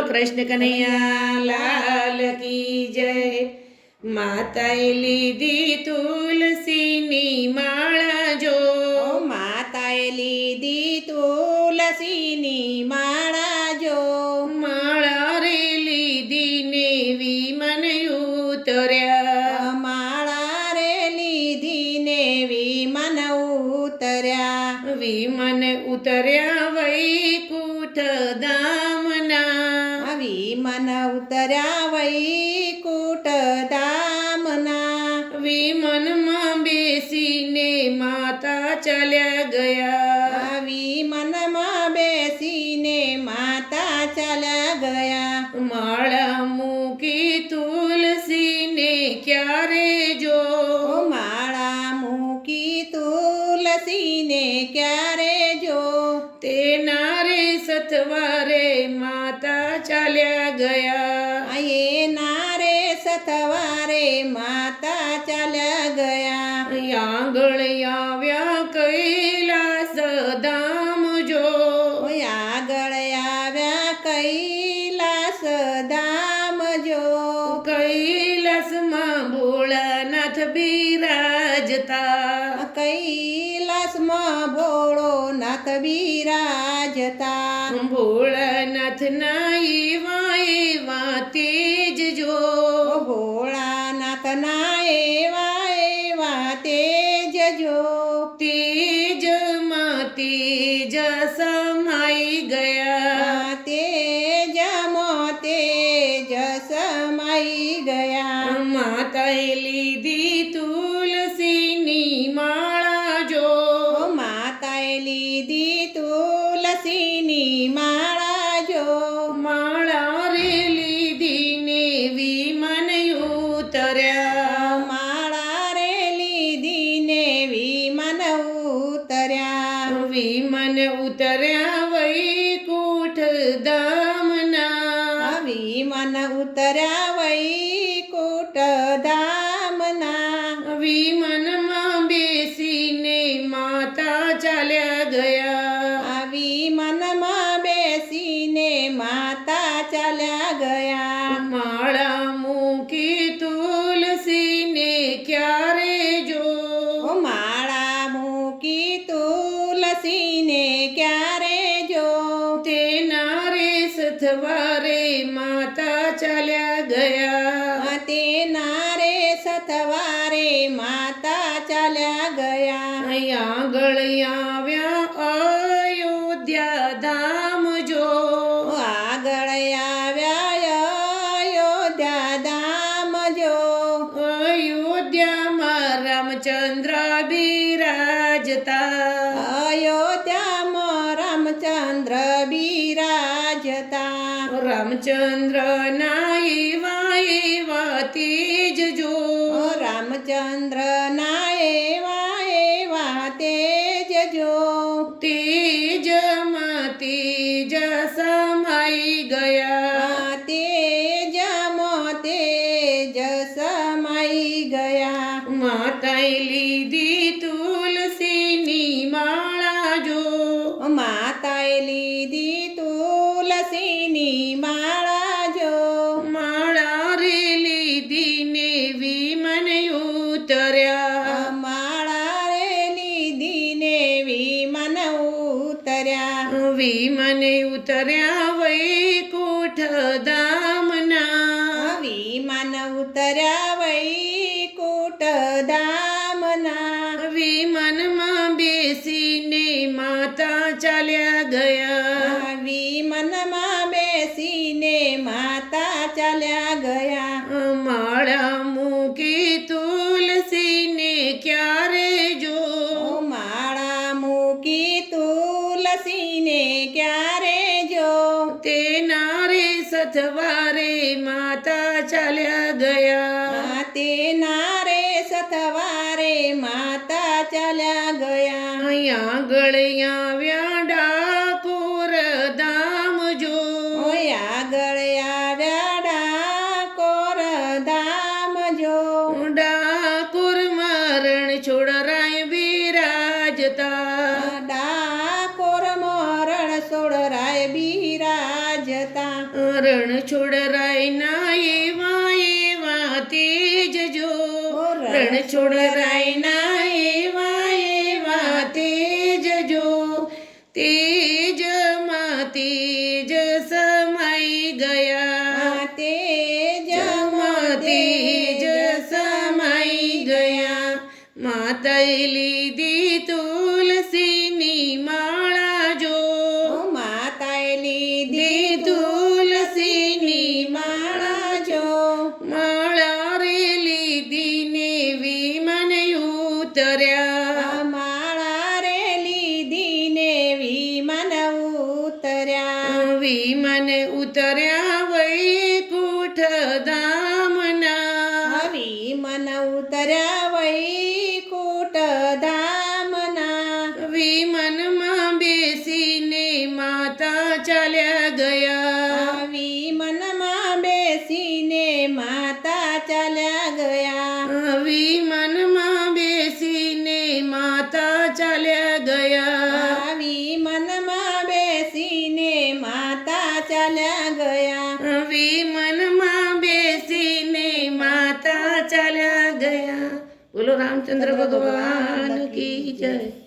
કૃષ્ણ કનૈયા લાલ કી જય। માતાએ લીધી તુલસીની માળા જો, માતાએ લીધી તુલસીની માળા જો, માળા રે લીધી ને વિમન ઉતર્યા, માળા રે લીધી ને વિમન ઉતર્યા, વિમન ઉતર્યા વૈકુંઠ ધામના, વિમન ઉતર્યા વૈકુંઠ ધામના, વિમનમાં બેસીને માતા ચાલ્યા ગયા, વિમનમાં બેસીને માતા ચાલ્યા ગયા, માળા મૂકી તુલસીને ક્યારે જો, માળા મૂકી તુલસીને ક્યારે જો, તેના રે સથવારે માતા ચાલ્યા ગયા, એના રે સથવારે માતા ચાલ્યા ગયા, આંગળ આવ્યા કૈલાસ ધામ જો, આગળ આવ્યા કૈલાસ ધામ જો, કૈલાસમાં ભોળાનાથ બિરાજતા, કૈલાસમાં ભોળોનાથ બિરાજતા, ભોળાનાથના એવા એવા તેજ જો, ભોળાનાથના એવા એવા તેજ જો, તેજમાં તેજ સમાઈ ગયા, તેજમાં તેજ સમાઈ ગયા, માતાએ લીધી તુલસીની માળા જો, માતાએ લીધી તુલસીની માળા જો, માળા રે લીધી ને વિમન ઉતર્યા, માળા રે લીધી ને વિમન ઉતર્યા, વિમન ઉતર્યા વૈકુંઠ ધામના, વિમન ઉતર્યા વૈકુંઠ ધામના, વિમનમાં બેસીને માતા ચાલ્યા ગયા, વિમનમાં બેસીને માતા ચાલ્યા ગયા, માળા મૂકી તુલસીને ક્યારે જો, માળા મૂકી તુલસીને ક્યારે જો, તેના રે સથવારે માતા ચાલ્યા ગયા, તેના રે સથવારે માતા ચાલ્યા ગયા, આગળ આવ્યા અયોધ્યા ધામ જો, આગળ આવ્યા અયોધ્યા ધામ જો, અયોધ્યામાં રામચંદ્ર બિરાજતા, અયોધ્યામાં રામચંદ્ર બિરાજતા, રામચંદ્ર ના એવા એવા તેજ જો, રામચંદ્ર ના એવા એવા તેજ જો, તેજમાં તેજ સમાઈ ગયા, તેજમાં તેજ સમાઈ ગયા, માતાએ લીધી તુલસીની માળા જો, માતાએ લીધી તુલસીની માળા જો, માળા રે લીધી ને વિમન ઉતર્યા, માળા રે લીધી ને વિમન ઉતર્યા, વિમન ઉતર્યા વૈકુંઠ ધામના, વિમન ઉતર્યા વૈકુંઠ ધામના, વિમનમાં બેસીને માતા ચાલ્યા ગયા, વિમનમાં બેસીને માતા ચાલ્યા ગયા, માળા મૂકી તુલસીને ક્યારે જો, માળા મૂકી તુલસીને ક્યારે જો, તેના રે સથવારે માતા ચાલ્યા ગયા, તેના રે સથવારે માતા ચાલ્યા ગયા, આગળ આવ્યા ડાકોર ધામ જો, આગળ આવ્યા ડાકોર ધામ જો, ડાકોર મરણ છોડરાય બિરાજતા, ડાકોર મરણ છોડરાય બિરાજતા, રણ છોડરાયના એવા એવા તેજ જો રણ છોડરાયના એવા એવા તેજ જો તેજમાં તેજ સમાઈ ગયા તેજમાં તેજ સમાઈ ગયા માતાએ લીધી તુલસીની માળા જો માતાએ લીધી તુલસીની માળા જો માળા રે લીધી ને વિમન ઉતર્યા માળા રે લીધી ને વિમાન ઉતર્યા વિમન ઉતર્યા વૈકુંઠ ધામના વિમાન ઉતર્યા વૈકુંઠ ધામના વિમનમાં બેસીને માતા ચાલ્યા ગયા વિમાનમાં બેસીને માતા ચાલ્યા ગયા વિમનમાં બેસીને માતા ચાલ્યા ગયા વિમાનમાં બેસીને માતા ચાલ્યા ગયા વિમનમાં બેસીને માતા ચાલ્યા ગયા. બોલો રામચંદ્ર ભગવાન કી જય.